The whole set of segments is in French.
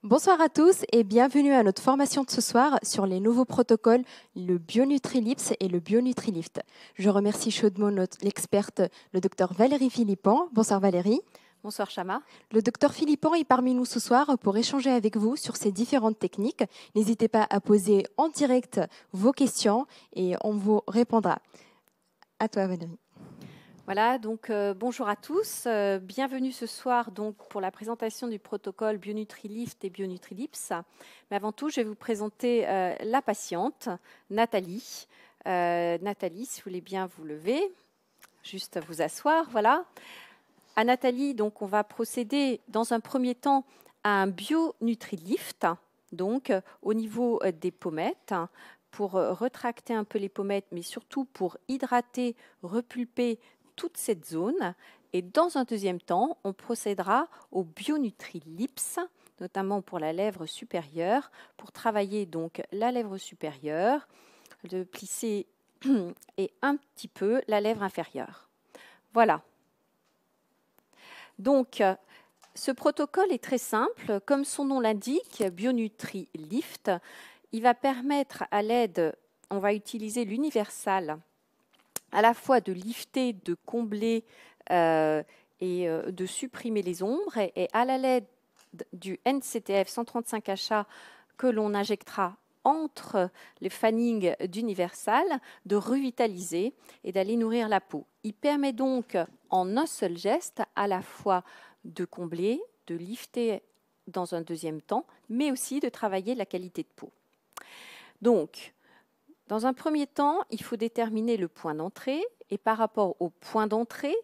Bonsoir à tous et bienvenue à notre formation de ce soir sur les nouveaux protocoles, le BioNutriLips et le BioNutriLift. Je remercie chaudement l'experte, le docteur Valérie Philippon. Bonsoir Valérie. Bonsoir Chama. Le docteur Philippon est parmi nous ce soir pour échanger avec vous sur ces différentes techniques. N'hésitez pas à poser en direct vos questions et on vous répondra. À toi Valérie. Voilà, donc bonjour à tous. Bienvenue ce soir donc, pour la présentation du protocole BioNutriLift et BioNutriLips. Mais avant tout, je vais vous présenter la patiente, Nathalie. Nathalie, si vous voulez bien vous lever, juste vous asseoir, voilà. À Nathalie, donc, on va procéder dans un premier temps à un BioNutriLift, donc au niveau des pommettes, pour retracter un peu les pommettes, mais surtout pour hydrater, repulper toute cette zone. Et dans un deuxième temps, on procédera au BioNutriLips, notamment pour la lèvre supérieure, pour travailler donc la lèvre supérieure, de plisser et un petit peu la lèvre inférieure. Voilà. Donc, ce protocole est très simple. Comme son nom l'indique, BioNutriLift, il va permettre à l'aide, on va utiliser l'universal, à la fois de lifter, de combler et de supprimer les ombres, et à l'aide du NCTF 135HA que l'on injectera entre les fannings d'universal, de revitaliser et d'aller nourrir la peau. Il permet donc en un seul geste à la fois de combler, de lifter dans un deuxième temps, mais aussi de travailler la qualité de peau. Donc, dans un premier temps, il faut déterminer le point d'entrée et par rapport au point d'entrée,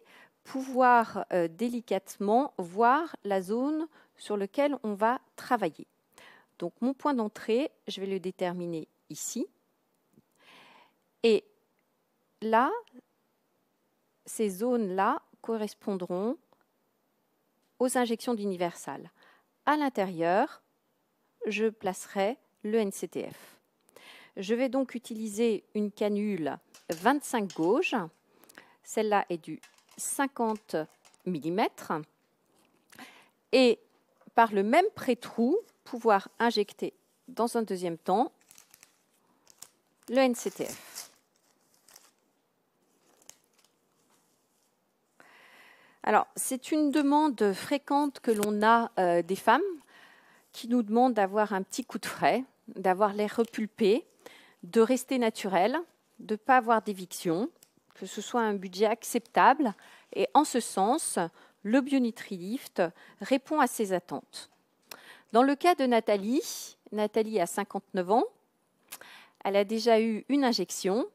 pouvoir délicatement voir la zone sur laquelle on va travailler. Donc mon point d'entrée, je vais le déterminer ici. Et là, ces zones-là correspondront aux injections d'universal. À l'intérieur, je placerai le NCTF. Je vais donc utiliser une canule 25 gauge. Celle-là est du 50 mm. Et par le même pré-trou, pouvoir injecter dans un deuxième temps le NCTF. Alors, c'est une demande fréquente que l'on a des femmes qui nous demandent d'avoir un petit coup de frais, d'avoir l'air repulpé, de rester naturel, de ne pas avoir d'éviction, que ce soit un budget acceptable. Et en ce sens, le BioNutriLift répond à ces attentes. Dans le cas de Nathalie, Nathalie a 59 ans, elle a déjà eu une injection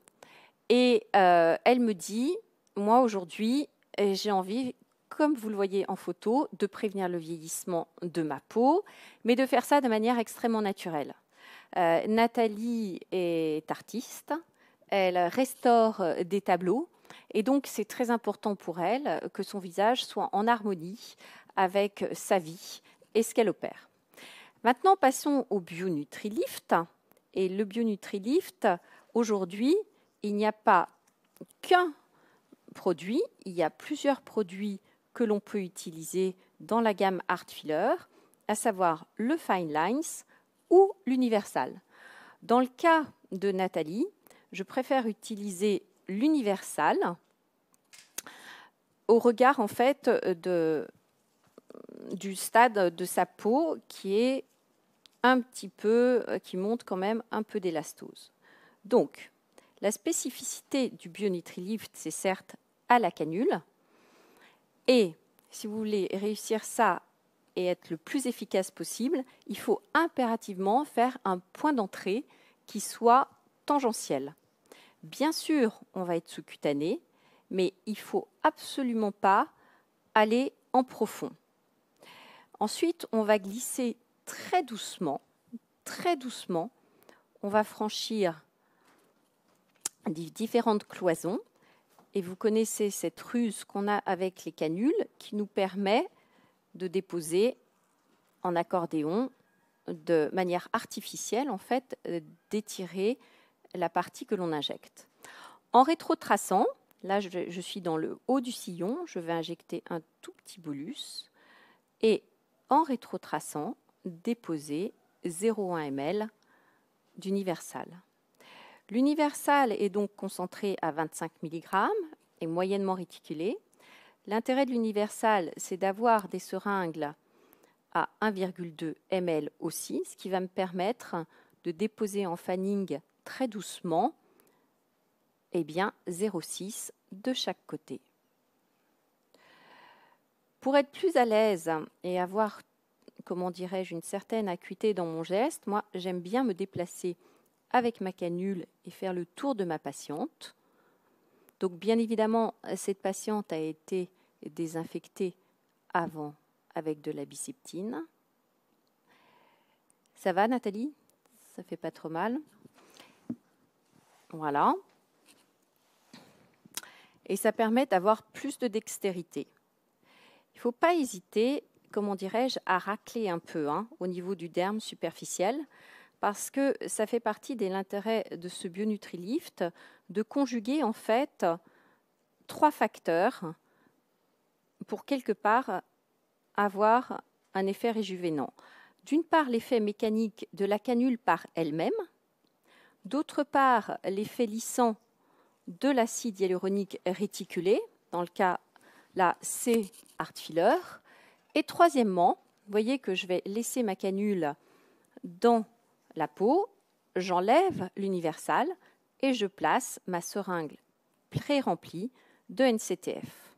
et elle me dit, moi aujourd'hui, j'ai envie, comme vous le voyez en photo, de prévenir le vieillissement de ma peau, mais de faire ça de manière extrêmement naturelle. Nathalie est artiste, elle restaure des tableaux et donc c'est très important pour elle que son visage soit en harmonie avec sa vie et ce qu'elle opère. Maintenant, passons au BioNutriLift. Et le BioNutriLift, aujourd'hui, il n'y a pas qu'un produit, il y a plusieurs produits que l'on peut utiliser dans la gamme Art Filler, à savoir le Fine Lines ou l'Universal. Dans le cas de Nathalie, je préfère utiliser l'Universal au regard en fait du stade de sa peau qui est un petit peu, qui montre quand même un peu d'élastose. Donc, la spécificité du BioNutriLift, c'est certes à la canule. Et si vous voulez réussir ça et être le plus efficace possible, il faut impérativement faire un point d'entrée qui soit tangentiel. Bien sûr, on va être sous-cutané, mais il ne faut absolument pas aller en profond. Ensuite, on va glisser très doucement, on va franchir différentes cloisons. Et vous connaissez cette ruse qu'on a avec les canules qui nous permet de déposer en accordéon de manière artificielle, en fait, d'étirer la partie que l'on injecte. En rétrotraçant, là je suis dans le haut du sillon, je vais injecter un tout petit bolus et en rétrotraçant, déposer 0,1 ml d'universal. L'universal est donc concentré à 25 mg et moyennement réticulé. L'intérêt de l'universal, c'est d'avoir des seringues à 1,2 ml aussi, ce qui va me permettre de déposer en fanning très doucement 0,6 de chaque côté. Pour être plus à l'aise et avoir, comment dirais-je, une certaine acuité dans mon geste, moi j'aime bien me déplacer avec ma canule et faire le tour de ma patiente. Donc bien évidemment, cette patiente a été désinfectée avant avec de la biceptine. Ça va Nathalie? Ça fait pas trop mal. Voilà. Et ça permet d'avoir plus de dextérité. Il ne faut pas hésiter, comment dirais-je, à racler un peu au niveau du derme superficiel, parce que ça fait partie de l'intérêt de ce BioNutriLift de conjuguer en fait 3 facteurs pour quelque part avoir un effet réjuvénant. D'une part, l'effet mécanique de la canule par elle-même, d'autre part, l'effet lissant de l'acide hyaluronique réticulé, dans le cas là c'est Art Filler, et troisièmement, vous voyez que je vais laisser ma canule dans la peau, j'enlève l'universal et je place ma seringue pré-remplie de NCTF.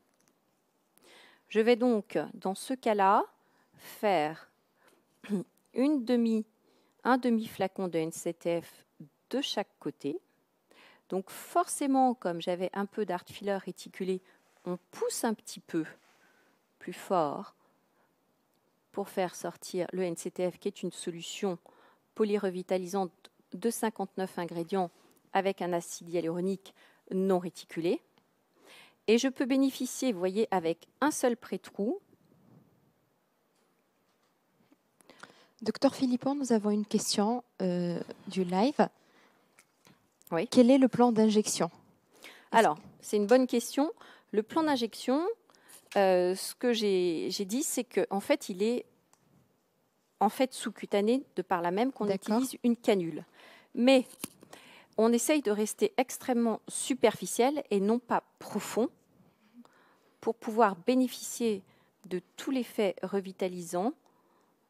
Je vais donc, dans ce cas-là, faire un demi-flacon de NCTF de chaque côté. Donc forcément, comme j'avais un peu d'Art Filler réticulé, on pousse un petit peu plus fort pour faire sortir le NCTF, qui est une solution polyrevitalisante de 59 ingrédients avec un acide hyaluronique non réticulé. Et je peux bénéficier, vous voyez, avec un seul pré-trou. Docteur Philippon, nous avons une question du live. Oui. Quel est le plan d'injection? Alors, c'est une bonne question. Le plan d'injection, ce que j'ai dit, c'est qu'en fait, il est sous-cutané de par là même qu'on utilise une canule. Mais on essaye de rester extrêmement superficiel et non pas profond pour pouvoir bénéficier de tout l'effet revitalisant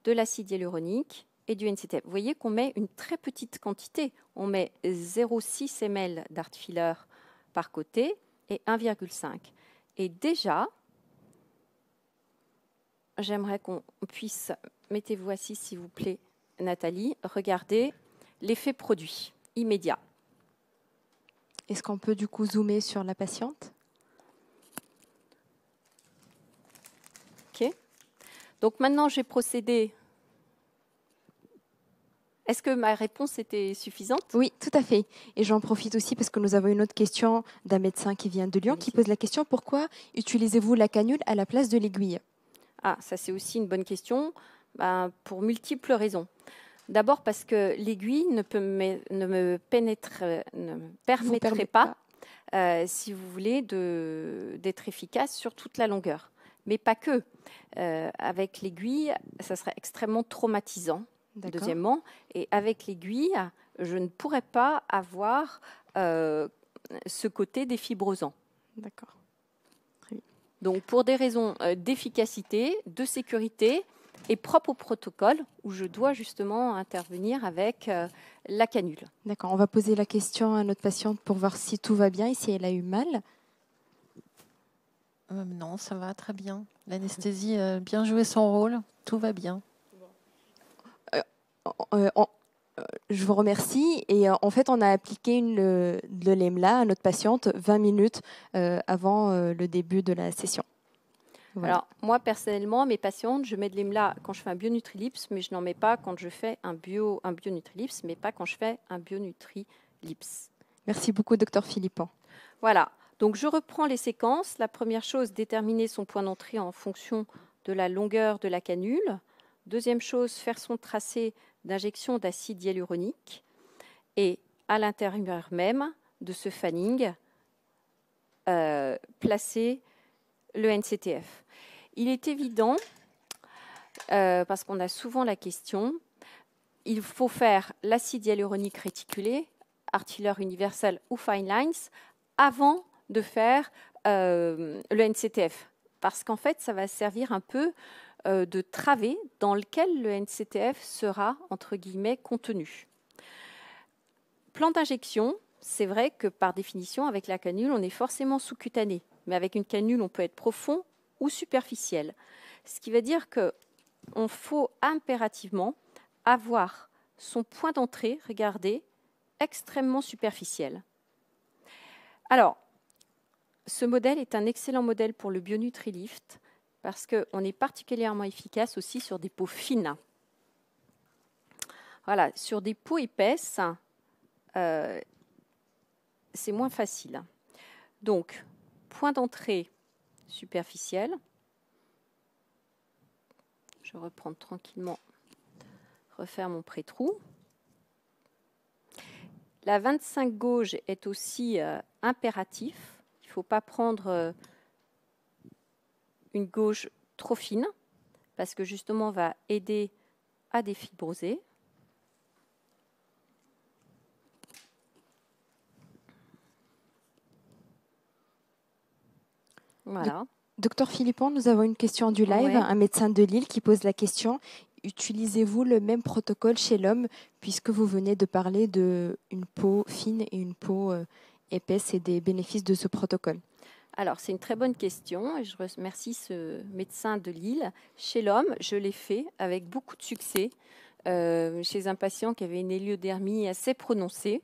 de l'acide hyaluronique et du NCTF. Vous voyez qu'on met une très petite quantité. On met 0,6 ml d'Art Filler par côté et 1,5. Et déjà, j'aimerais qu'on puisse, mettez-vous assis s'il vous plaît, Nathalie, regardez l'effet produit immédiat. Est-ce qu'on peut du coup zoomer sur la patiente? Ok. Donc maintenant, j'ai procédé. Est-ce que ma réponse était suffisante? Oui, tout à fait. Et j'en profite aussi parce que nous avons une autre question d'un médecin qui vient de Lyon qui pose la question: pourquoi utilisez-vous la canule à la place de l'aiguille? Ah, ça c'est aussi une bonne question, pour multiples raisons. D'abord parce que l'aiguille ne me permettrait pas, si vous voulez, d'être efficace sur toute la longueur. Mais pas que. Avec l'aiguille, ça serait extrêmement traumatisant. Deuxièmement, et avec l'aiguille, je ne pourrais pas avoir ce côté défibrosant. D'accord. Donc, pour des raisons d'efficacité, de sécurité et propre au protocole, où je dois justement intervenir avec la canule. D'accord. On va poser la question à notre patiente pour voir si tout va bien et si elle a eu mal. Non, ça va très bien. L'anesthésie a bien joué son rôle. Tout va bien. Je vous remercie. Et en fait, on a appliqué de l'EMLA à notre patiente 20 minutes avant le début de la session. Voilà. Alors, moi, personnellement, mes patientes, je mets de l'EMLA quand je fais un BioNutriLips, mais je n'en mets pas quand je fais un BioNutriLips, mais pas quand je fais un BioNutriLips. Merci beaucoup, Dr Philippon. Voilà. Donc, je reprends les séquences. La première chose, déterminer son point d'entrée en fonction de la longueur de la canule. Deuxième chose, faire son tracé d'injection d'acide hyaluronique. Et à l'intérieur même de ce fanning, placer le NCTF. Il est évident parce qu'on a souvent la question. Il faut faire l'acide hyaluronique réticulé, Artilleur universel ou Fine Lines avant de faire le NCTF. Parce qu'en fait, ça va servir un peu de travée dans lequel le NCTF sera, entre guillemets, contenu. Plan d'injection, c'est vrai que par définition, avec la canule, on est forcément sous-cutané. Mais avec une canule, on peut être profond ou superficiel. Ce qui veut dire qu'il faut impérativement avoir son point d'entrée, regardez, extrêmement superficiel. Alors, ce modèle est un excellent modèle pour le BioNutriLift parce qu'on est particulièrement efficace aussi sur des peaux fines. Voilà, sur des peaux épaisses, c'est moins facile. Donc, point d'entrée superficiel. Je reprends tranquillement, refaire mon pré-trou. La 25 gauge est aussi impératif. Il ne faut pas prendre une gauge trop fine parce que justement, on va aider à défibroser. Voilà. Docteur Philippon, nous avons une question du live. Ouais. Un médecin de Lille qui pose la question. Utilisez-vous le même protocole chez l'homme puisque vous venez de parler d'une peau fine et une peau épaisse et des bénéfices de ce protocole? Alors, c'est une très bonne question et je remercie ce médecin de Lille. Chez l'homme, je l'ai fait avec beaucoup de succès chez un patient qui avait une héliodermie assez prononcée.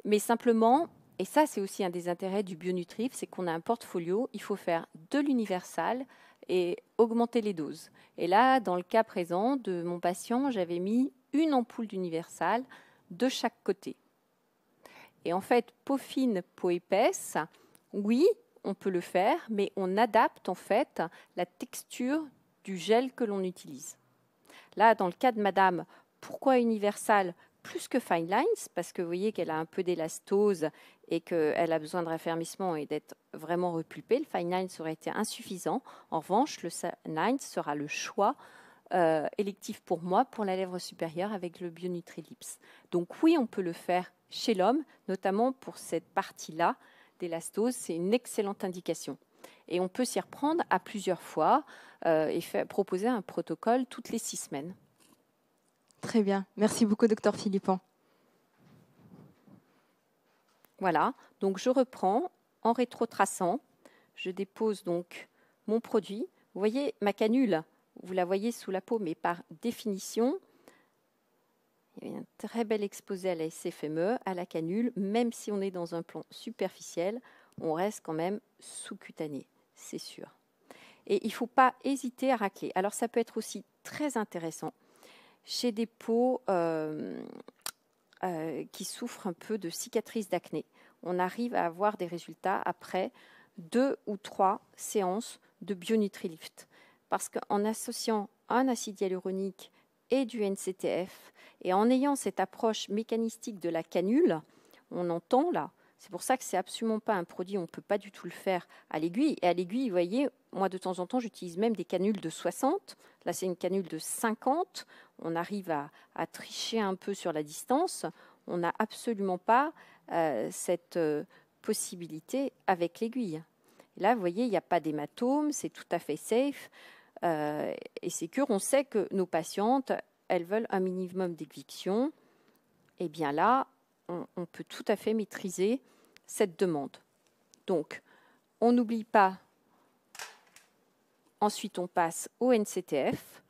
Mais simplement, et ça c'est aussi un des intérêts du BioNutriLift, c'est qu'on a un portfolio, il faut faire de l'universal et augmenter les doses. Et là, dans le cas présent de mon patient, j'avais mis une ampoule d'universal de chaque côté. Et en fait, peau fine, peau épaisse, oui, on peut le faire, mais on adapte en fait la texture du gel que l'on utilise. Là, dans le cas de madame, pourquoi universal plus que Fine Lines? Parce que vous voyez qu'elle a un peu d'élastose et qu'elle a besoin de raffermissement et d'être vraiment repulpée. Le Fine Lines aurait été insuffisant. En revanche, le Fine Lines sera le choix électif pour moi pour la lèvre supérieure avec le BioNutriLift. Donc oui, on peut le faire chez l'homme, notamment pour cette partie-là d'élastose. C'est une excellente indication. Et on peut s'y reprendre à plusieurs fois et proposer un protocole toutes les 6 semaines. Très bien. Merci beaucoup, docteur Philippon. Voilà. Donc, je reprends en rétrotraçant. Je dépose donc mon produit. Vous voyez, ma canule, vous la voyez sous la peau, mais par définition, il y a un très bel exposé à la SFME, à la canule. Même si on est dans un plan superficiel, on reste quand même sous-cutané, c'est sûr. Et il ne faut pas hésiter à racler. Alors, ça peut être aussi très intéressant chez des peaux qui souffrent un peu de cicatrices d'acné. On arrive à avoir des résultats après 2 ou 3 séances de BioNutriLift. Parce qu'en associant un acide hyaluronique et du NCTF, et en ayant cette approche mécanistique de la canule, on entend là, c'est pour ça que c'est absolument pas un produit, on ne peut pas du tout le faire à l'aiguille. Et à l'aiguille, vous voyez, moi de temps en temps, j'utilise même des canules de 60. Là, c'est une canule de 50. On arrive à tricher un peu sur la distance. On n'a absolument pas cette possibilité avec l'aiguille. Là, vous voyez, il n'y a pas d'hématome, c'est tout à fait safe. Et c'est sûr, on sait que nos patientes, elles veulent un minimum d'éviction. Et bien là, on peut tout à fait maîtriser cette demande. Donc, on n'oublie pas. Ensuite, on passe au NCTF.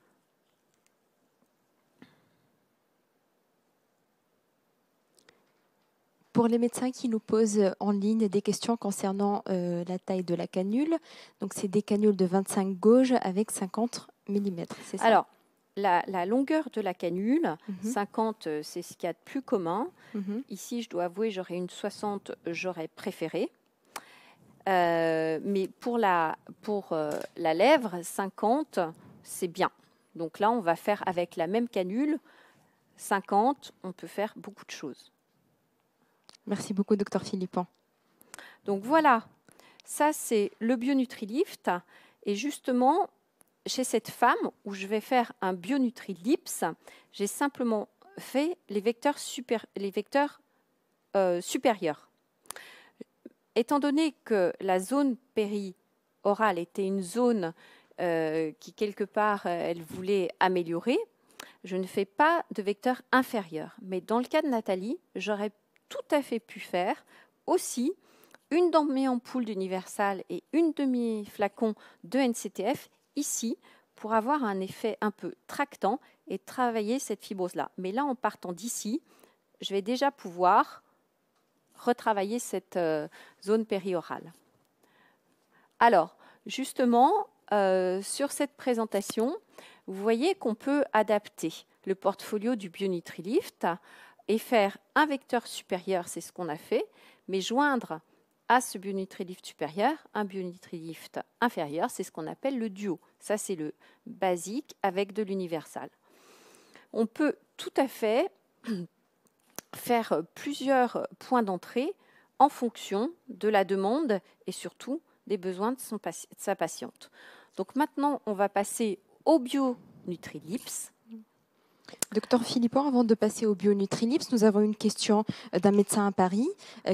Pour les médecins qui nous posent en ligne des questions concernant la taille de la canule, donc c'est des canules de 25 gauges avec 50 mm, c'est ça? Alors, la longueur de la canule, 50, c'est ce qu'il y a de plus commun. Ici, je dois avouer, j'aurais une 60, j'aurais préféré. Mais pour la lèvre, 50, c'est bien. Donc là, on va faire avec la même canule, 50, on peut faire beaucoup de choses. Merci beaucoup, docteur Philippon. Donc voilà, ça c'est le BioNutriLift. Et justement, chez cette femme où je vais faire un Bionutri-Lips, j'ai simplement fait les vecteurs supérieurs. Étant donné que la zone périorale était une zone qui, quelque part, elle voulait améliorer, je ne fais pas de vecteur inférieur. Mais dans le cas de Nathalie, j'aurais tout à fait pu faire aussi une demi-ampoule d'Universal et une demi-flacon de NCTF ici pour avoir un effet un peu tractant et travailler cette fibrose-là. Mais là, en partant d'ici, je vais déjà pouvoir retravailler cette zone périorale. Alors, justement, sur cette présentation, vous voyez qu'on peut adapter le portfolio du Bionutri-Lift et faire un vecteur supérieur, c'est ce qu'on a fait, mais joindre à ce Bionutri-Lift supérieur un Bionutri-Lift inférieur, c'est ce qu'on appelle le duo. Ça, c'est le basique avec de l'universal. On peut tout à fait faire plusieurs points d'entrée en fonction de la demande et surtout des besoins de sa patiente. Donc maintenant, on va passer au Bionutri-Lips. Docteur Philippon, avant de passer au Bionutri-Lips, nous avons une question d'un médecin à Paris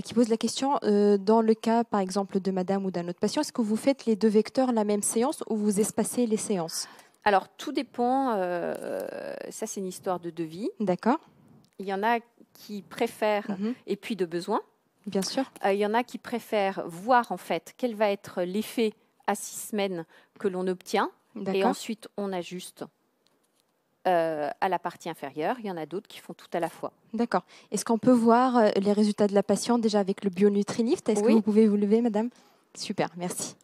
qui pose la question, dans le cas par exemple de madame ou d'un autre patient, est-ce que vous faites les deux vecteurs la même séance ou vous espacez les séances? Alors tout dépend, ça c'est une histoire de devis. D'accord. Il y en a qui préfèrent, et puis de besoin. Bien sûr. Il y en a qui préfèrent voir en fait quel va être l'effet à 6 semaines que l'on obtient et ensuite on ajuste à la partie inférieure. Il y en a d'autres qui font tout à la fois. D'accord. Est-ce qu'on peut voir les résultats de la patiente déjà avec le Bionutri-Lift? Est-ce que vous pouvez vous lever, madame? Super, merci.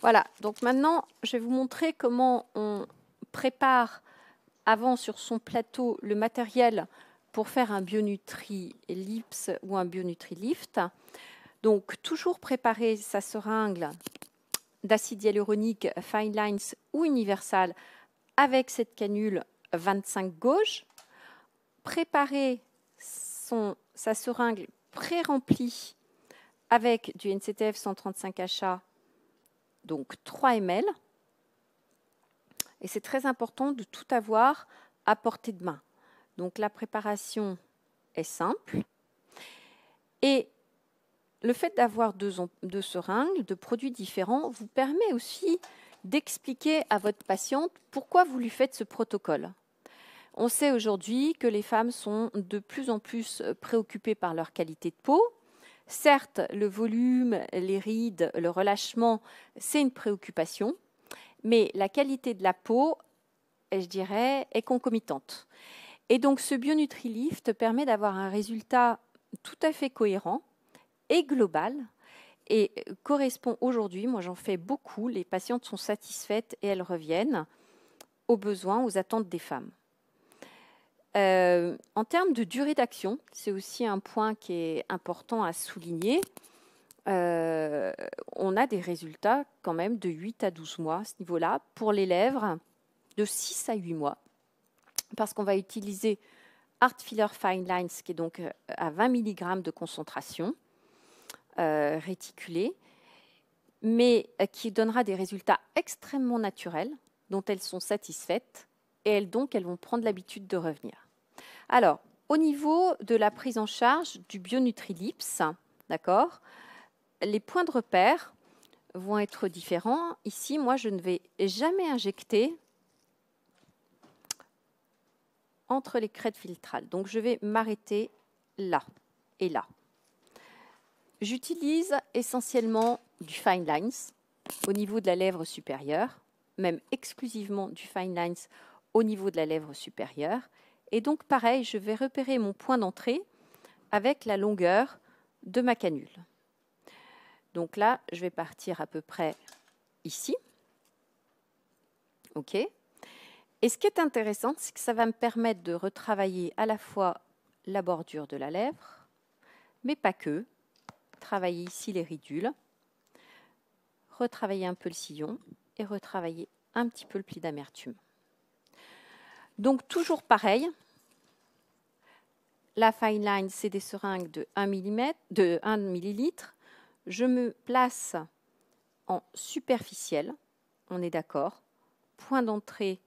Voilà, donc maintenant, je vais vous montrer comment on prépare avant sur son plateau le matériel pour faire un Bionutri-Lips ou un Bionutri-Lift. Donc, toujours préparer sa seringue d'acide hyaluronique Fine Lines ou Universal avec cette canule 25 gauge. Préparer sa seringue pré-remplie avec du NCTF 135 HA, donc 3 ml. Et c'est très important de tout avoir à portée de main. Donc la préparation est simple. Et le fait d'avoir deux seringues, de produits différents, vous permet aussi d'expliquer à votre patiente pourquoi vous lui faites ce protocole. On sait aujourd'hui que les femmes sont de plus en plus préoccupées par leur qualité de peau. Certes, le volume, les rides, le relâchement, c'est une préoccupation, mais la qualité de la peau, je dirais, est concomitante. Et donc, ce Bionutri-Lift permet d'avoir un résultat tout à fait cohérent et global et correspond aujourd'hui, moi j'en fais beaucoup, les patientes sont satisfaites et elles reviennent aux besoins, aux attentes des femmes. En termes de durée d'action, c'est aussi un point qui est important à souligner. On a des résultats quand même de 8 à 12 mois à ce niveau-là. Pour les lèvres, de 6 à 8 mois. Parce qu'on va utiliser Art Filler Fine Lines, qui est donc à 20 mg de concentration réticulée, mais qui donnera des résultats extrêmement naturels, dont elles sont satisfaites, et elles vont prendre l'habitude de revenir. Alors, au niveau de la prise en charge du Bionutri-Lips, d'accord, les points de repère vont être différents. Ici, moi, je ne vais jamais injecter entre les crêtes filtrales. Donc, je vais m'arrêter là et là. J'utilise essentiellement du Fine Lines au niveau de la lèvre supérieure, même exclusivement du Fine Lines au niveau de la lèvre supérieure. Et donc, pareil, je vais repérer mon point d'entrée avec la longueur de ma canule. Donc là, je vais partir à peu près ici. OK. Et ce qui est intéressant, c'est que ça va me permettre de retravailler à la fois la bordure de la lèvre, mais pas que. Travailler ici les ridules, retravailler un peu le sillon et retravailler un petit peu le pli d'amertume. Donc, toujours pareil. La fine line, c'est des seringues de 1 millilitre. Je me place en superficielle, on est d'accord. Point d'entrée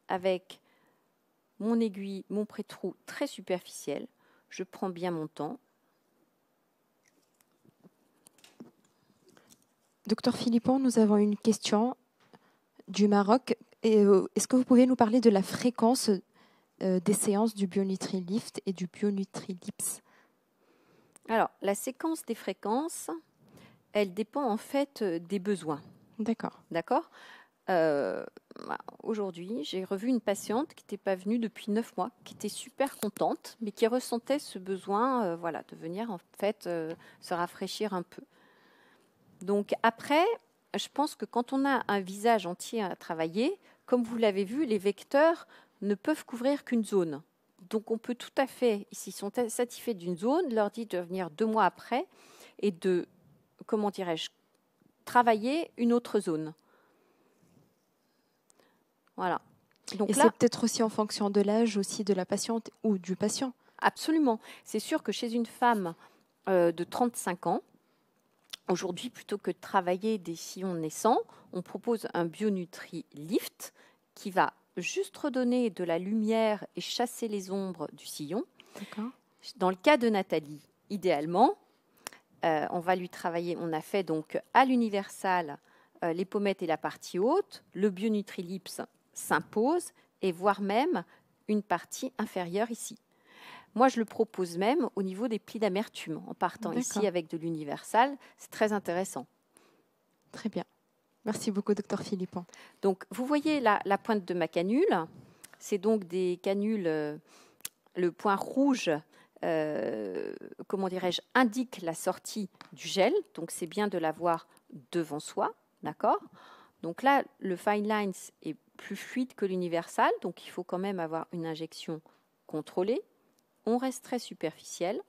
avec mon aiguille, mon pré-trou très superficiel. Je prends bien mon temps. Docteur Philippon, nous avons une question du Maroc. Est-ce que vous pouvez nous parler de la fréquence des séances du BioNutriLift et du BioNutriLips? Alors, la séquence des fréquences, elle dépend en fait des besoins. D'accord. D'accord. Aujourd'hui, j'ai revu une patiente qui n'était pas venue depuis 9 mois, qui était super contente, mais qui ressentait ce besoin voilà, de venir en fait se rafraîchir un peu. Donc après, je pense que quand on a un visage entier à travailler, comme vous l'avez vu, les vecteurs ne peuvent couvrir qu'une zone. Donc on peut tout à fait, s'ils sont satisfaits d'une zone, leur dire de venir 2 mois après et de, comment dirais-je, travailler une autre zone. Voilà. Donc et c'est peut-être aussi en fonction de l'âge aussi de la patiente ou du patient. Absolument. C'est sûr que chez une femme de 35 ans, aujourd'hui, plutôt que de travailler des sillons naissants, on propose un BioNutriLift qui va juste redonner de la lumière et chasser les ombres du sillon. Dans le cas de Nathalie, idéalement, on va lui travailler, on a fait donc à l'universal les pommettes et la partie haute, le BioNutriLips s'impose et voire même une partie inférieure ici. Moi, je le propose même au niveau des plis d'amertume, en partant ici avec de l'universal. C'est très intéressant. Très bien. Merci beaucoup, docteur Philippon. Donc, vous voyez la pointe de ma canule. C'est donc des canules, le point rouge, comment dirais-je, indique la sortie du gel. Donc, c'est bien de l'avoir devant soi. D'accord ? Donc là, le Fine Lines est plus fluide que l'universal. Donc, il faut quand même avoir une injection contrôlée. On reste très superficiel.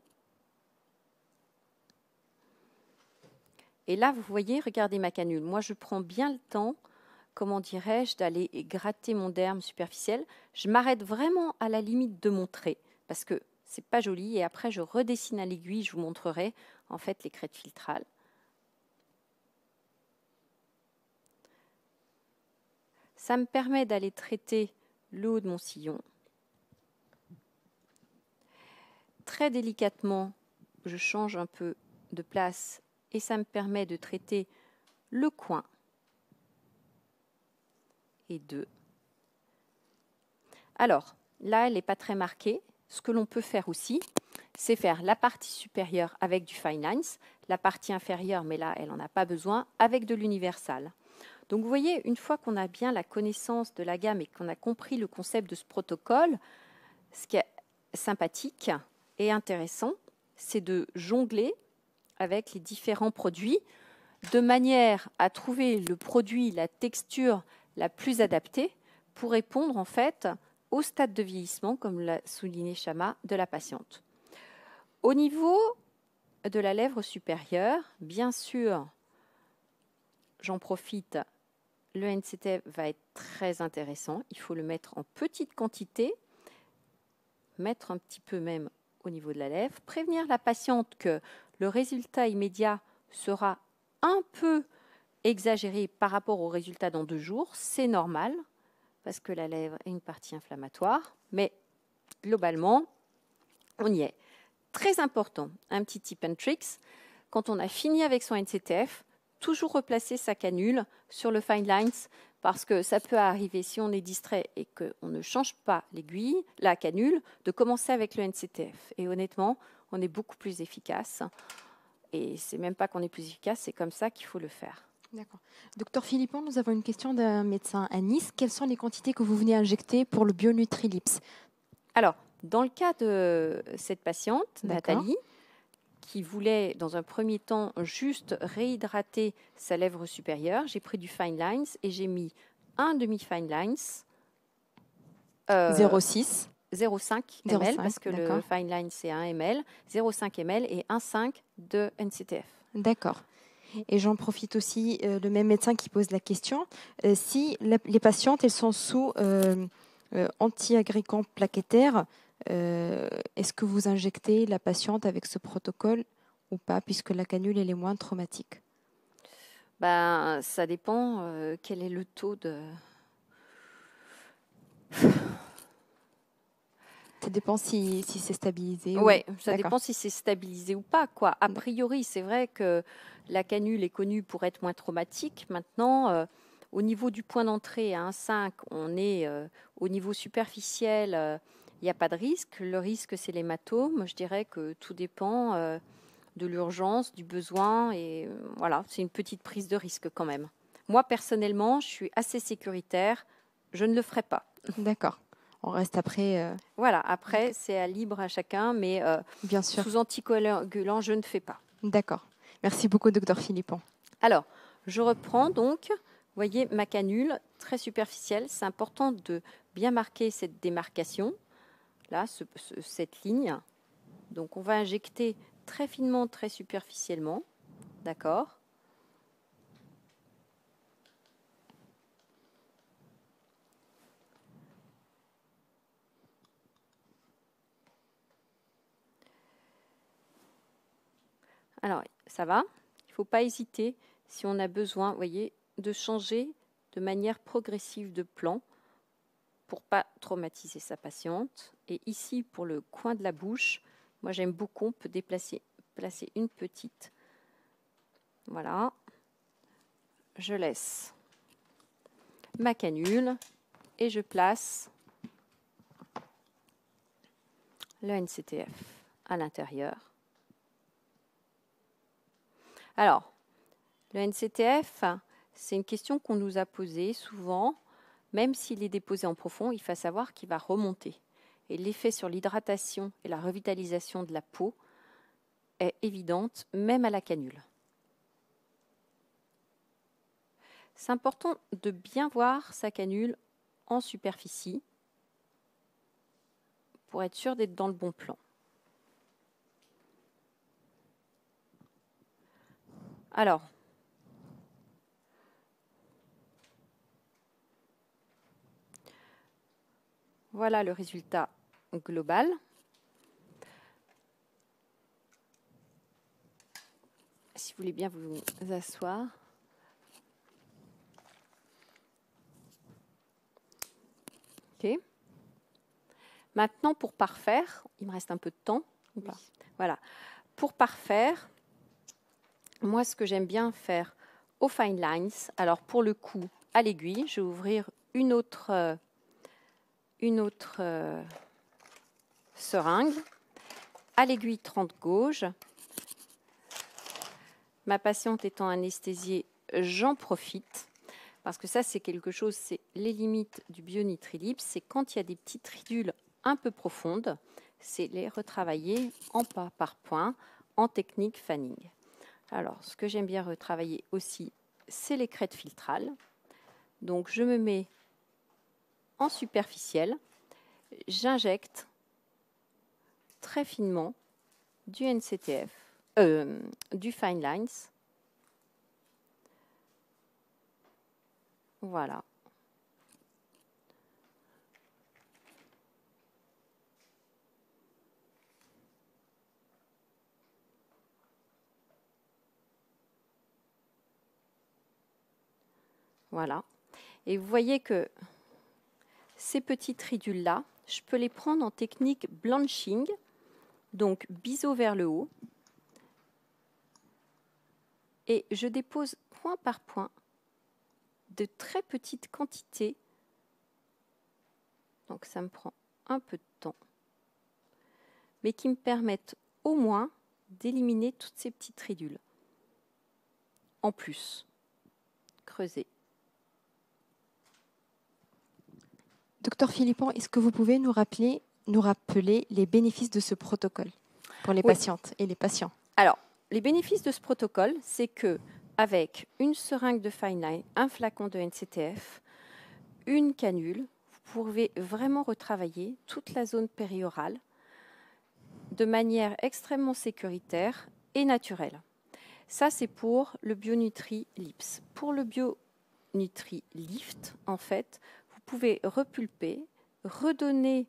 Et là, vous voyez, regardez ma canule. Moi, je prends bien le temps, comment dirais-je, d'aller gratter mon derme superficiel. Je m'arrête vraiment à la limite de mon trait, parce que c'est pas joli. Et après, je redessine à l'aiguille. Je vous montrerai, en fait, les crêtes filtrales. Ça me permet d'aller traiter le haut de mon sillon. Très délicatement, je change un peu de place et ça me permet de traiter le coin et 2. Alors, là, elle n'est pas très marquée. Ce que l'on peut faire aussi, c'est faire la partie supérieure avec du Fine Lines, la partie inférieure, mais là, elle n'en a pas besoin, avec de l'universal. Donc, vous voyez, une fois qu'on a bien la connaissance de la gamme et qu'on a compris le concept de ce protocole, ce qui est sympathique et intéressant, c'est de jongler avec les différents produits de manière à trouver le produit, la texture la plus adaptée pour répondre en fait au stade de vieillissement, comme l'a souligné Shama, de la patiente. Au niveau de la lèvre supérieure, bien sûr, j'en profite, le NCTF va être très intéressant. Il faut le mettre en petite quantité, mettre un petit peu même au niveau de la lèvre, prévenir la patiente que le résultat immédiat sera un peu exagéré par rapport au résultat dans 2 jours. C'est normal, parce que la lèvre est une partie inflammatoire, mais globalement, on y est. Très important, un petit tip and tricks, quand on a fini avec son NCTF, toujours replacer sa canule sur le Fine Lines, parce que ça peut arriver, si on est distrait et qu'on ne change pas l'aiguille, la canule, de commencer avec le NCTF. Et honnêtement, on est beaucoup plus efficace. Et c'est même pas qu'on est plus efficace, c'est comme ça qu'il faut le faire. D'accord. Docteur Philippon, nous avons une question d'un médecin à Nice. Quelles sont les quantités que vous venez injecter pour le BioNutriLips? Alors, dans le cas de cette patiente, Nathalie, qui voulait, dans un premier temps, juste réhydrater sa lèvre supérieure, j'ai pris du Fine Lines et j'ai mis un demi-Fine Lines. 0,6. 0,5 ml, parce que le Fine Line, c'est 1 ml, 0,5 ml et 1,5 de NCTF. D'accord. Et j'en profite aussi, le même médecin qui pose la question, si les patientes elles sont sous anti-agrégants plaquettaires, est-ce que vous injectez la patiente avec ce protocole ou pas, puisque la canule elle est moins traumatique? Ben, ça dépend quel est le taux de... Ça dépend si c'est stabilisé. Ouais, ça D'accord. dépend si c'est stabilisé ou pas, quoi. A priori, c'est vrai que la canule est connue pour être moins traumatique. Maintenant, au niveau du point d'entrée à 1,5, on est au niveau superficiel, il n'y a pas de risque. Le risque, c'est l'hématome. Je dirais que tout dépend de l'urgence, du besoin, et voilà, c'est une petite prise de risque quand même. Moi, personnellement, je suis assez sécuritaire. Je ne le ferai pas. D'accord. On reste après. Voilà, après, c'est libre à chacun, mais Bien sûr. sous anticoagulant, je ne fais pas. D'accord. Merci beaucoup, docteur Philippon. Alors, je reprends donc, vous voyez, ma canule très superficielle. C'est important de bien marquer cette démarcation, là, cette ligne. Donc, on va injecter très finement, très superficiellement. D'accord ? Alors, ça va. Il ne faut pas hésiter, si on a besoin, vous voyez, de changer de manière progressive de plan pour ne pas traumatiser sa patiente. Et ici, pour le coin de la bouche, moi j'aime beaucoup, on peut placer une petite. Voilà. Je laisse ma canule et je place le NCTF à l'intérieur. Alors, le NCTF, c'est une question qu'on nous a posée souvent. Même s'il est déposé en profond, il faut savoir qu'il va remonter. Et l'effet sur l'hydratation et la revitalisation de la peau est évidente, même à la canule. C'est important de bien voir sa canule en superficie pour être sûr d'être dans le bon plan. Alors, voilà le résultat global. Si vous voulez bien vous asseoir. Ok. Maintenant, pour parfaire, il me reste un peu de temps ou pas? Voilà. Pour parfaire, moi, ce que j'aime bien faire au Fine Lines, alors pour le coup, à l'aiguille, je vais ouvrir une autre seringue. À l'aiguille 30 gauge. Ma patiente étant anesthésiée, j'en profite. Parce que ça, c'est quelque chose, c'est les limites du BioNutriLip, c'est quand il y a des petites ridules un peu profondes, c'est les retravailler en pas par point, en technique fanning. Alors, ce que j'aime bien retravailler aussi, c'est les crêtes filtrales. Donc, je me mets en superficiel, j'injecte très finement du NCTF, du Fine Lines. Voilà. Voilà. Et vous voyez que ces petites ridules-là, je peux les prendre en technique blanching, donc biseau vers le haut. Et je dépose point par point de très petites quantités. Donc ça me prend un peu de temps. Mais qui me permettent au moins d'éliminer toutes ces petites ridules. En plus, creuser. Docteur Philippon, est-ce que vous pouvez nous rappeler les bénéfices de ce protocole pour les patientes et les patients? Alors, les bénéfices de ce protocole, c'est que avec une seringue de Fine Line, un flacon de NCTF, une canule, vous pouvez vraiment retravailler toute la zone périorale de manière extrêmement sécuritaire et naturelle. Ça, c'est pour le BioNutri Lips. Pour le BioNutri Lift, en fait, vous pouvez repulper, redonner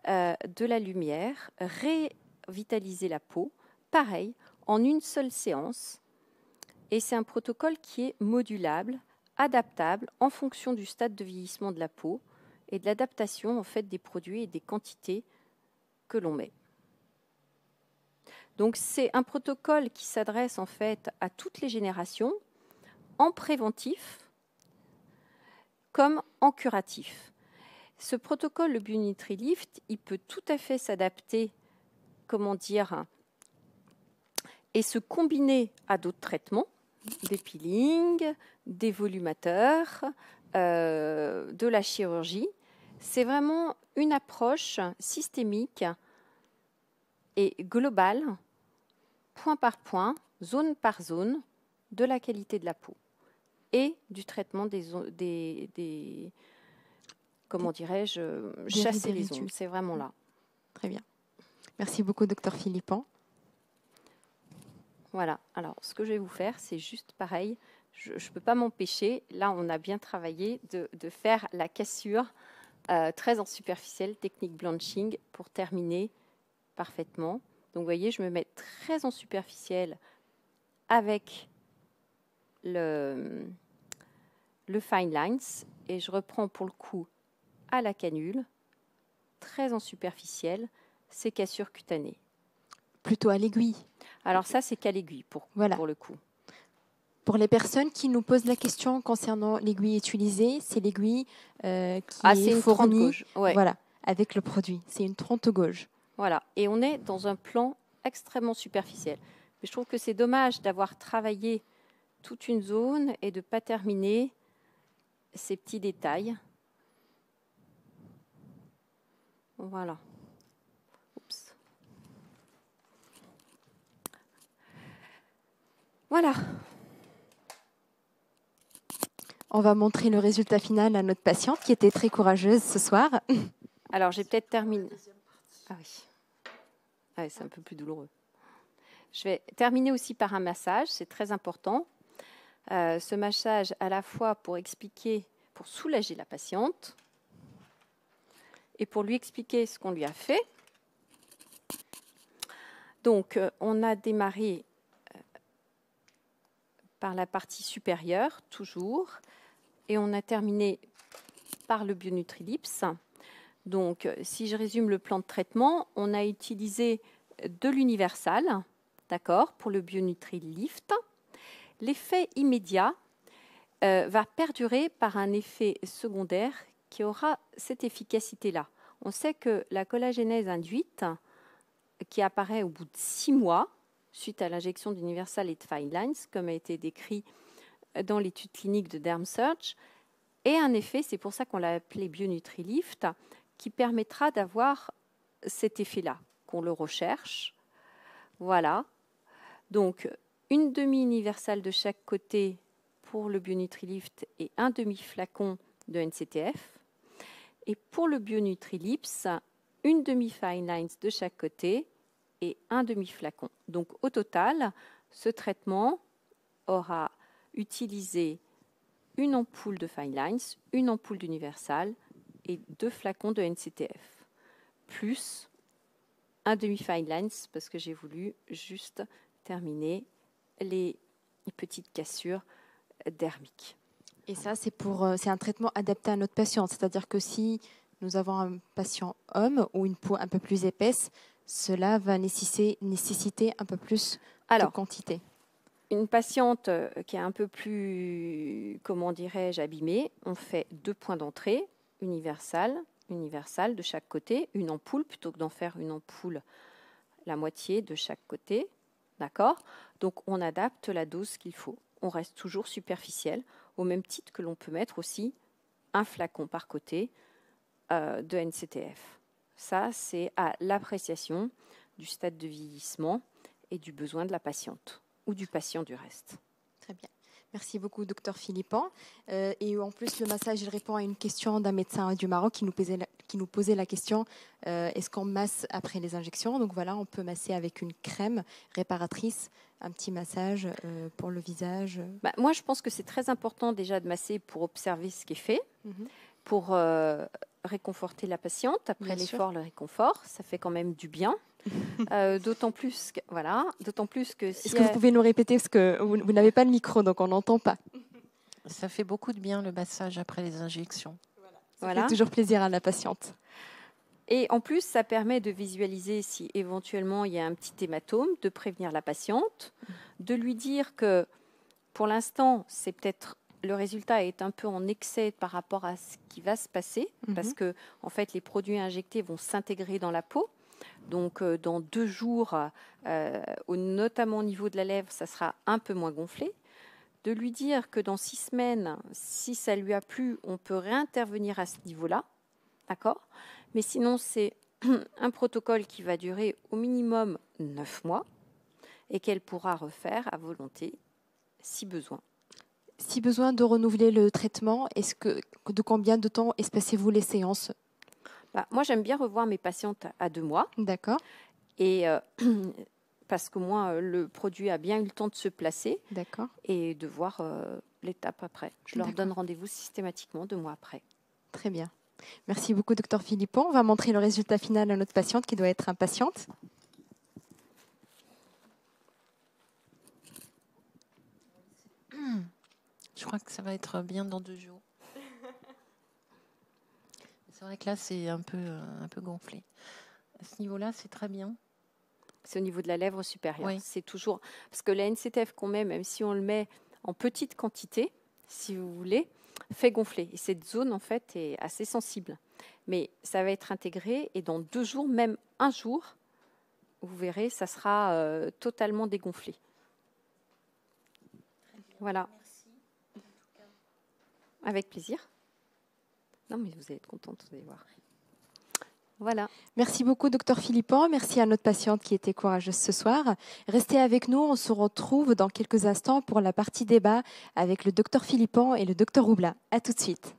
de la lumière, révitaliser la peau, pareil, en une seule séance. Et c'est un protocole qui est modulable, adaptable en fonction du stade de vieillissement de la peau et de l'adaptation en fait des produits et des quantités que l'on met. Donc c'est un protocole qui s'adresse en fait à toutes les générations, en préventif comme en curatif. Ce protocole, le BioNutri Lift, il peut tout à fait s'adapter, comment dire, et se combiner à d'autres traitements, des peelings, des volumateurs, de la chirurgie. C'est vraiment une approche systémique et globale, point par point, zone par zone, de la qualité de la peau et du traitement des comment dirais-je, chasser les ongles. C'est vraiment là. Très bien. Merci beaucoup, Dr Philippon. Voilà. Alors, ce que je vais vous faire, c'est juste pareil. Je ne peux pas m'empêcher. Là, on a bien travaillé de faire la cassure très en superficielle, technique blanching, pour terminer parfaitement. Donc, vous voyez, je me mets très en superficielle avec le Fine Lines et je reprends pour le coup à la canule, très en superficielle, ces cassures cutanées. Plutôt à l'aiguille. Alors ça, c'est qu'à l'aiguille pour le coup. Pour les personnes qui nous posent la question concernant l'aiguille utilisée, c'est l'aiguille qui est fournie voilà, avec le produit. C'est une 30 gauge. Voilà, et on est dans un plan extrêmement superficiel. Mais je trouve que c'est dommage d'avoir travaillé toute une zone et de ne pas terminer ces petits détails. Voilà. Oups. Voilà. On va montrer le résultat final à notre patiente qui était très courageuse ce soir. Alors, j'ai peut-être terminé. Ah oui. Ah oui, c'est un peu plus douloureux. Je vais terminer aussi par un massage, c'est très important. Ce massage à la fois pour expliquer, pour soulager la patiente et pour lui expliquer ce qu'on lui a fait. Donc, on a démarré par la partie supérieure, toujours, et on a terminé par le BioNutri Lips. Donc, si je résume le plan de traitement, on a utilisé de l'universal, d'accord, pour le BioNutri Lift. L'effet immédiat va perdurer par un effet secondaire qui aura cette efficacité-là. On sait que la collagénèse induite, qui apparaît au bout de 6 mois, suite à l'injection d'Universal et de Fine Lines, comme a été décrit dans l'étude clinique de DermSearch, et un effet, c'est pour ça qu'on l'a appelé BioNutri Lift, qui permettra d'avoir cet effet-là, qu'on le recherche. Voilà. Donc, une demi-universale de chaque côté pour le BioNutri Lift et un demi-flacon de NCTF. Et pour le BioNutri Lips, une demi-Fine Lines de chaque côté et un demi-flacon. Donc, au total, ce traitement aura utilisé une ampoule de Fine Lines, une ampoule d'Universal et 2 flacons de NCTF, plus un demi-Fine Lines, parce que j'ai voulu juste terminer les petites cassures dermiques. Et ça, c'est un traitement adapté à notre patient. C'est-à-dire que si nous avons un patient homme ou une peau un peu plus épaisse, cela va nécessiter un peu plus de quantité. Une patiente qui est un peu plus, comment dirais-je, abîmée, on fait 2 points d'entrée, universal de chaque côté, une ampoule, plutôt que d'en faire une ampoule la moitié de chaque côté. D'accord ? Donc, on adapte la dose qu'il faut. On reste toujours superficiel, au même titre que l'on peut mettre aussi un flacon par côté de NCTF. Ça, c'est à l'appréciation du stade de vieillissement et du besoin de la patiente ou du patient du reste. Très bien. Merci beaucoup, docteur Philippon. Et en plus, le massage, il répond à une question d'un médecin du Maroc qui nous posait la question est-ce qu'on masse après les injections? Donc voilà, on peut masser avec une crème réparatrice, un petit massage pour le visage. Moi, je pense que c'est très important déjà de masser pour observer ce qui est fait, pour réconforter la patiente. Après l'effort, le réconfort, ça fait quand même du bien. D'autant plus que, si Est-ce que vous pouvez nous répéter parce que vous n'avez pas le micro, donc on n'entend pas. Ça fait beaucoup de bien le massage après les injections. Ça fait toujours plaisir à la patiente. Et en plus, ça permet de visualiser si éventuellement il y a un petit hématome, de prévenir la patiente, de lui dire que pour l'instant, c'est peut-être le résultat est un peu en excès par rapport à ce qui va se passer, parce que en fait, les produits injectés vont s'intégrer dans la peau. Donc, dans 2 jours, notamment au niveau de la lèvre, ça sera un peu moins gonflé. De lui dire que dans 6 semaines, si ça lui a plu, on peut réintervenir à ce niveau-là. D'accord ? Mais sinon, c'est un protocole qui va durer au minimum 9 mois et qu'elle pourra refaire à volonté si besoin. Si besoin de renouveler le traitement, de combien de temps espacez-vous les séances? Moi, j'aime bien revoir mes patientes à 2 mois. D'accord. Et parce que moi, le produit a bien eu le temps de se placer. D'accord. Et de voir l'étape après. Je leur donne rendez-vous systématiquement 2 mois après. Très bien. Merci beaucoup, docteur Philippon. On va montrer le résultat final à notre patiente qui doit être impatiente. Je crois que ça va être bien dans 2 jours. C'est vrai que là, c'est un peu gonflé. À ce niveau-là, c'est très bien. C'est au niveau de la lèvre supérieure. Oui. C'est toujours... Parce que la NCTF qu'on met, même si on le met en petite quantité, si vous voulez, fait gonfler. Et cette zone, en fait, est assez sensible. Mais ça va être intégré et dans 2 jours, même 1 jour, vous verrez, ça sera totalement dégonflé. Voilà. Merci. Avec plaisir. Non, mais vous allez être contente, vous allez voir. Voilà. Merci beaucoup, docteur Philippon. Merci à notre patiente qui était courageuse ce soir. Restez avec nous. On se retrouve dans quelques instants pour la partie débat avec le docteur Philippon et le docteur Roubla. À tout de suite.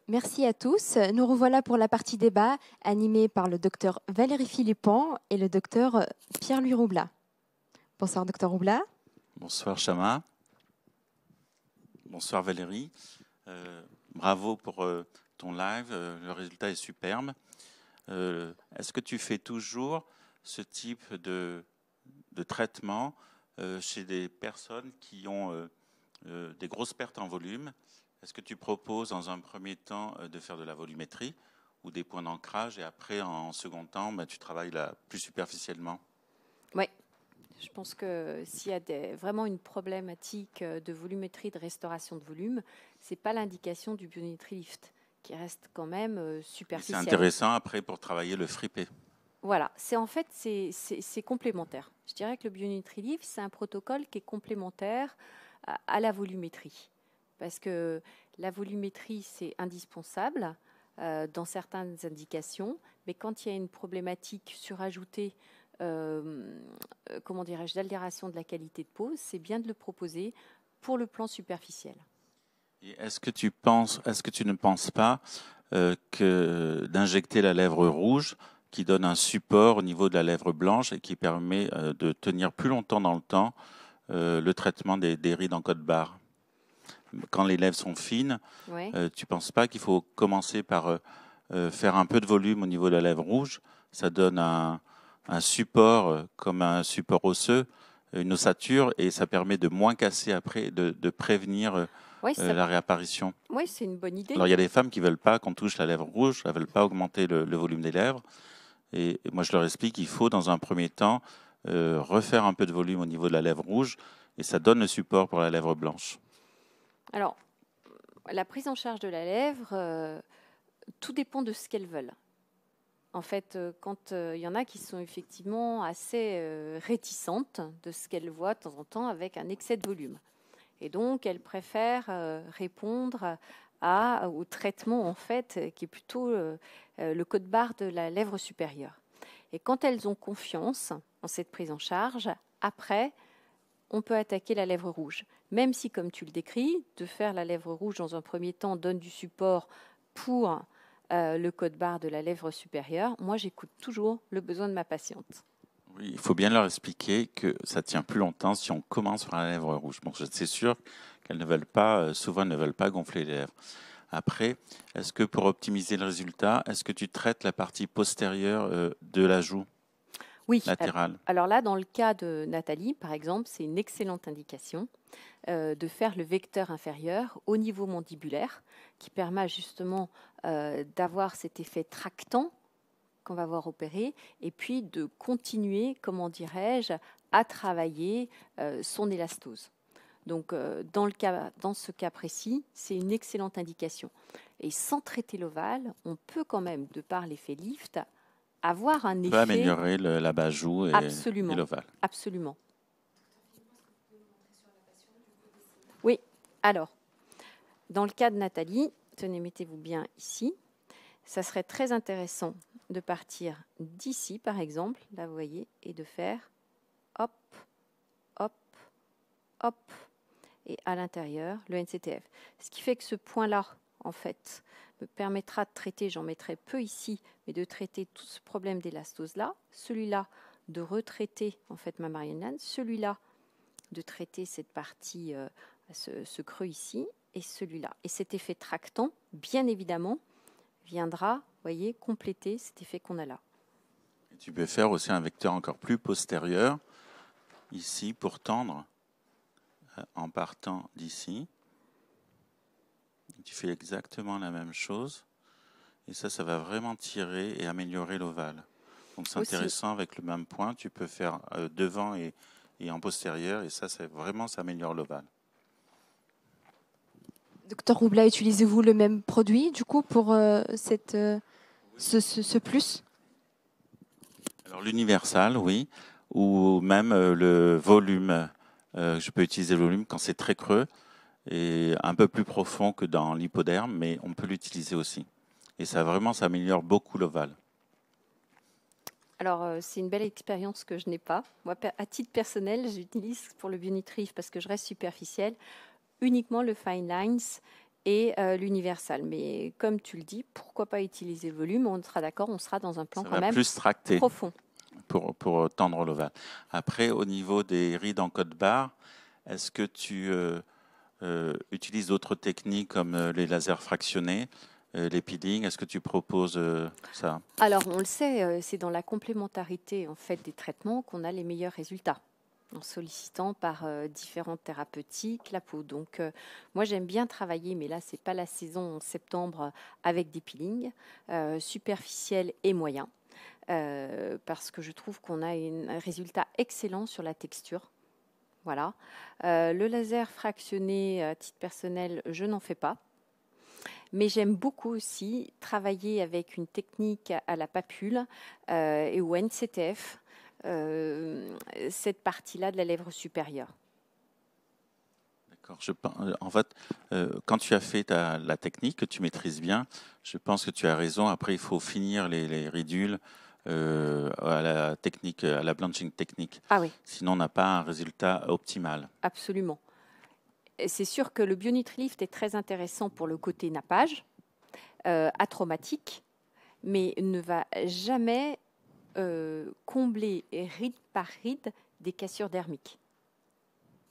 Merci à tous. Nous revoilà pour la partie débat animée par le docteur Valérie Philippon et le docteur Pierre-Louis Roublat. Bonsoir, docteur Roublat. Bonsoir, Chama. Bonsoir, Valérie. Bravo pour ton live. Le résultat est superbe. Est-ce que tu fais toujours ce type de traitement chez des personnes qui ont des grosses pertes en volume? Est-ce que tu proposes dans un premier temps de faire de la volumétrie ou des points d'ancrage et après, en second temps, tu travailles là plus superficiellement? Oui, je pense que s'il y a vraiment une problématique de volumétrie, de restauration de volume, ce n'est pas l'indication du BioNutriLift, qui reste quand même superficielle. C'est intéressant après pour travailler le frippé. Voilà, c'est complémentaire. Je dirais que le BioNutriLift, c'est un protocole qui est complémentaire à la volumétrie. Parce que la volumétrie, c'est indispensable dans certaines indications, mais quand il y a une problématique surajoutée, comment dirais-je, d'altération de la qualité de peau, c'est bien de le proposer pour le plan superficiel. Est-ce que tu ne penses pas que d'injecter la lèvre rouge, qui donne un support au niveau de la lèvre blanche et qui permet de tenir plus longtemps dans le temps le traitement des rides en code-barre? Quand les lèvres sont fines, Ouais. tu ne penses pas qu'il faut commencer par faire un peu de volume au niveau de la lèvre rouge? Ça donne un support comme un support osseux, une ossature, et ça permet de moins casser après, de prévenir la réapparition. Oui, c'est une bonne idée. Alors, il y a des femmes qui ne veulent pas qu'on touche la lèvre rouge, elles ne veulent pas augmenter le volume des lèvres. Et moi, je leur explique qu'il faut, dans un premier temps, refaire un peu de volume au niveau de la lèvre rouge, et ça donne le support pour la lèvre blanche. Alors, la prise en charge de la lèvre, tout dépend de ce qu'elles veulent. En fait, quand il y en a qui sont effectivement assez réticentes de ce qu'elles voient de temps en temps avec un excès de volume. Et donc, elles préfèrent répondre au traitement, en fait, qui est plutôt le code-barre de la lèvre supérieure. Et quand elles ont confiance en cette prise en charge, après, on peut attaquer la lèvre rouge. Même si, comme tu le décris, de faire la lèvre rouge dans un premier temps donne du support pour le code-barre de la lèvre supérieure, moi, j'écoute toujours le besoin de ma patiente. Oui, il faut bien leur expliquer que ça tient plus longtemps si on commence par la lèvre rouge. Bon, c'est sûr qu'elles ne veulent pas, souvent ne veulent pas gonfler les lèvres. Après, est-ce que pour optimiser le résultat, est-ce que tu traites la partie postérieure de la joue? Oui, latérale? Alors là, dans le cas de Nathalie, par exemple, c'est une excellente indication de faire le vecteur inférieur au niveau mandibulaire, qui permet justement d'avoir cet effet tractant qu'on va voir opérer, et puis de continuer, comment dirais-je, à travailler son élastose. Donc, dans ce cas précis, c'est une excellente indication. Et sans traiter l'ovale, on peut quand même, de par l'effet lift, avoir un effet... On peut améliorer l'abat-joue et l'ovale. Absolument. Oui, alors, dans le cas de Nathalie, tenez, mettez-vous bien ici. Ça serait très intéressant de partir d'ici, par exemple, là vous voyez, et de faire hop, hop, hop, et à l'intérieur, le NCTF. Ce qui fait que ce point-là, en fait, me permettra de traiter, j'en mettrai peu ici, mais de traiter tout ce problème d'élastose-là, celui-là, de retraiter, en fait, ma marionnette, celui-là, de traiter cette partie, ce creux ici, et celui-là. Et cet effet tractant, bien évidemment, viendra, voyez, compléter cet effet qu'on a là. Et tu peux faire aussi un vecteur encore plus postérieur, ici, pour tendre, en partant d'ici. Tu fais exactement la même chose. Et ça va vraiment tirer et améliorer l'ovale. Donc c'est intéressant, avec le même point, tu peux faire devant et en postérieur, et ça améliore l'ovale. Docteur Roublat, utilisez-vous le même produit, du coup, pour ce plus? Alors l'universal, oui, ou même le volume. Je peux utiliser le volume quand c'est très creux et un peu plus profond que dans l'hypoderme, mais on peut l'utiliser aussi. Et ça améliore beaucoup l'ovale. Alors, c'est une belle expérience que je n'ai pas. Moi, à titre personnel, j'utilise pour le BioNutriLift, parce que je reste superficielle, uniquement le Fine Lines et l'universal. Mais comme tu le dis, pourquoi pas utiliser le volume? On sera d'accord, on sera dans un plan Ça quand va même plus tracter profond. pour tendre l'ovale. Après, au niveau des rides en code barre, est-ce que tu utilises d'autres techniques comme les lasers fractionnés, les peelings? Est-ce que tu proposes ça? Alors, on le sait, c'est dans la complémentarité en fait des traitements qu'on a les meilleurs résultats, en sollicitant par différentes thérapeutiques la peau. Donc, moi, j'aime bien travailler, mais là, c'est pas la saison en septembre, avec des peelings superficiels et moyens, parce que je trouve qu'on a un résultat excellent sur la texture. Voilà. Le laser fractionné, à titre personnel, je n'en fais pas. Mais j'aime beaucoup aussi travailler avec une technique à la papule et au NCTF, cette partie-là de la lèvre supérieure. D'accord. En fait, quand tu as fait la technique que tu maîtrises bien, je pense que tu as raison. Après, il faut finir les ridules à la technique, à la blanching technique. Ah oui, Sinon, on n'a pas un résultat optimal. absolument. C'est sûr que le BioNutriLift est très intéressant pour le côté nappage, atraumatique, mais ne va jamais combler ride par ride des cassures dermiques.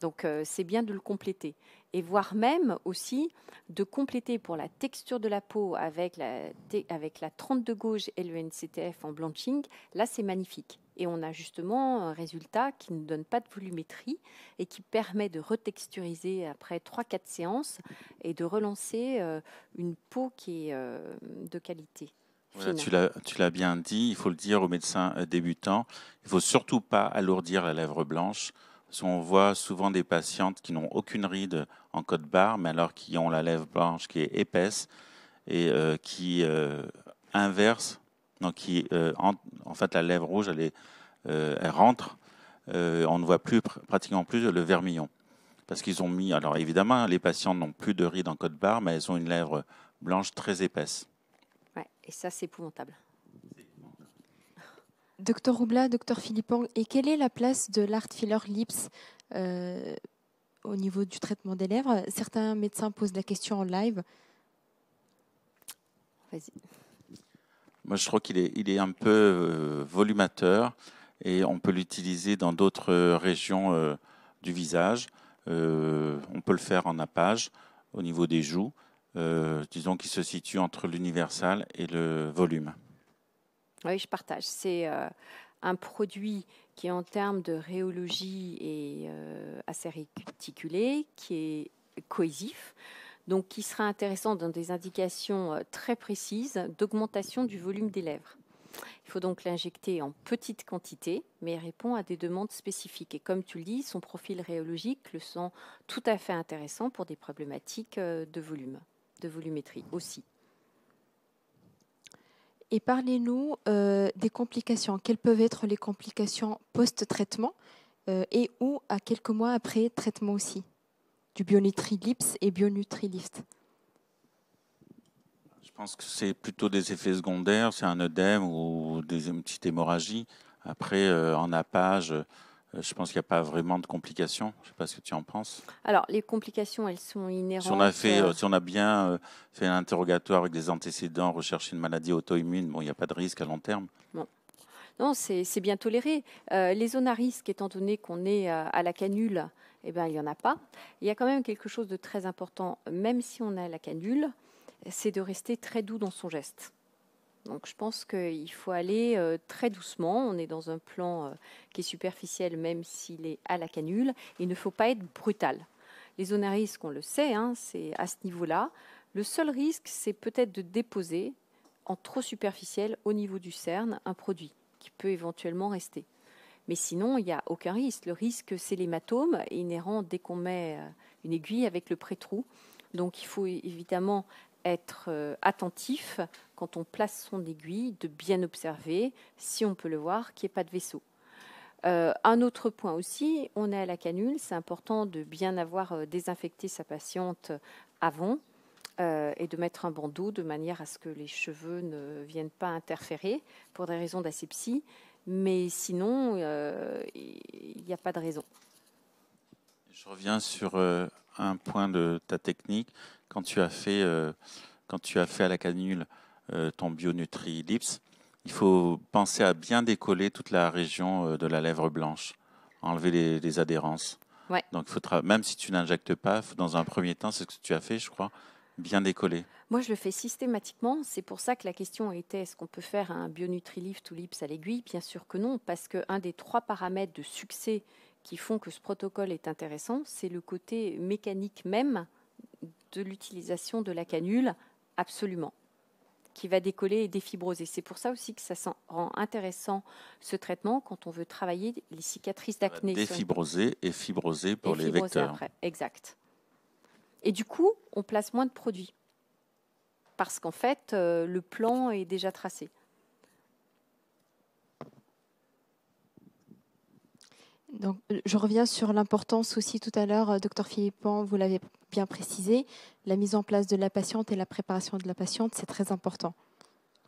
Donc, c'est bien de le compléter. Et voire même aussi de compléter pour la texture de la peau avec la 32 gauge et le NCTF en blanching. Là, c'est magnifique. Et on a justement un résultat qui ne donne pas de volumétrie et qui permet de retexturiser après 3-4 séances et de relancer une peau qui est de qualité. Voilà, tu l'as bien dit, il faut le dire aux médecins débutants, il ne faut surtout pas alourdir la lèvre blanche. Parce qu'on voit souvent des patientes qui n'ont aucune ride en code barre, mais alors qui ont la lèvre blanche qui est épaisse et qui inverse, donc en fait la lèvre rouge, elle rentre, on ne voit pratiquement plus le vermillon. Parce qu'ils ont mis, alors évidemment, les patients n'ont plus de rides en code barre, mais elles ont une lèvre blanche très épaisse. Ouais, et ça, c'est épouvantable. Docteur Roublat, docteur Philippon, et quelle est la place de l'art filler lips au niveau du traitement des lèvres? Certains médecins posent la question en live. Vas-y. Moi, je trouve qu'il est un peu volumateur et on peut l'utiliser dans d'autres régions du visage. On peut le faire en nappage au niveau des joues, disons qu'il se situe entre l'universal et le volume. Oui, je partage. C'est un produit qui, en termes de rhéologie, est assez réticulé, qui est cohésif, donc qui sera intéressant dans des indications très précises d'augmentation du volume des lèvres. Il faut donc l'injecter en petite quantité, mais il répond à des demandes spécifiques. Et comme tu le dis, son profil rhéologique le sent tout à fait intéressant pour des problématiques de volume, de volumétrie aussi. Et parlez-nous des complications. Quelles peuvent être les complications post-traitement et ou à quelques mois après traitement aussi du BioNutriLips et BioNutriLift? Je pense que c'est plutôt des effets secondaires, c'est un œdème ou une petite hémorragie. Après, en nappage, je pense qu'il n'y a pas vraiment de complications. Je ne sais pas ce que tu en penses. Alors, les complications, elles sont inhérentes. Si on a bien fait un interrogatoire avec des antécédents, recherché une maladie auto-immune, bon, il n'y a pas de risque à long terme. Non, c'est bien toléré. Les zones à risque, étant donné qu'on est à la canule, eh ben, il n'y en a pas. Il y a quand même quelque chose de très important, même si on a la canule, c'est de rester très doux dans son geste. Donc je pense qu'il faut aller très doucement. On est dans un plan qui est superficiel, même s'il est à la canule. Il ne faut pas être brutal. Les zones à risque, on le sait, hein, c'est à ce niveau-là. Le seul risque, c'est peut-être de déposer en trop superficiel au niveau du cerne un produit qui peut éventuellement rester. Mais sinon, il n'y a aucun risque. Le risque, c'est l'hématome inhérent dès qu'on met une aiguille avec le pré-trou. Donc il faut évidemment être attentif quand on place son aiguille, de bien observer, si on peut le voir, qu'il n'y ait pas de vaisseau. Un autre point aussi, on est à la canule, c'est important de bien avoir désinfecté sa patiente avant et de mettre un bandeau de manière à ce que les cheveux ne viennent pas interférer pour des raisons d'asepsie. Mais sinon, il n'y a pas de raison. Je reviens sur un point de ta technique. Quand tu as fait à la canule ton BioNutri Lips, il faut penser à bien décoller toute la région de la lèvre blanche, enlever les adhérences. Ouais. Donc, même si tu n'injectes pas, dans un premier temps, c'est ce que tu as fait, je crois, bien décoller. Moi, je le fais systématiquement. C'est pour ça que la question était, est-ce qu'on peut faire un BioNutri-Lift ou Lips à l'aiguille? Bien sûr que non, parce qu'un des 3 paramètres de succès qui font que ce protocole est intéressant, c'est le côté mécanique même de l'utilisation de la canule, absolument, qui va décoller et défibroser. C'est pour ça aussi que ça rend intéressant ce traitement quand on veut travailler les cicatrices d'acné. Défibroser et fibroser pour les vecteurs. Après. Exact. Et du coup, on place moins de produits parce qu'en fait, le plan est déjà tracé. Donc, je reviens sur l'importance aussi tout à l'heure, Dr Philippon, vous l'avez bien précisé, la mise en place de la patiente et la préparation de la patiente, c'est très important.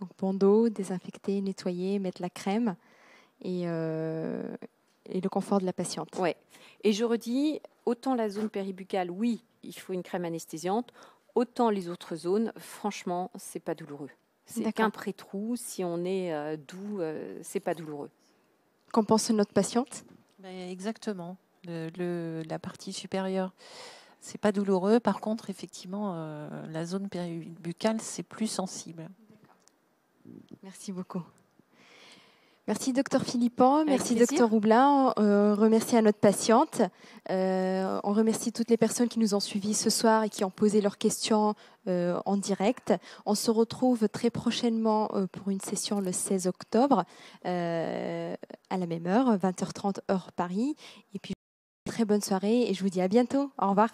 Donc, bandeau, désinfecter, nettoyer, mettre la crème et le confort de la patiente. Ouais. Et je redis, autant la zone péribuccale, oui, il faut une crème anesthésiante, autant les autres zones, franchement, c'est pas douloureux. C'est qu'un pré-trou, si on est doux, c'est pas douloureux. Qu'en pense notre patiente? Exactement. La partie supérieure, c'est pas douloureux. Par contre, effectivement, la zone péribuccale, c'est plus sensible. Merci beaucoup. Merci Dr Philippon, merci Dr Roublin. Remercie à notre patiente. On remercie toutes les personnes qui nous ont suivis ce soir et qui ont posé leurs questions en direct. On se retrouve très prochainement pour une session le 16 octobre à la même heure, 20h30 heure Paris. Et puis, très bonne soirée et je vous dis à bientôt. Au revoir.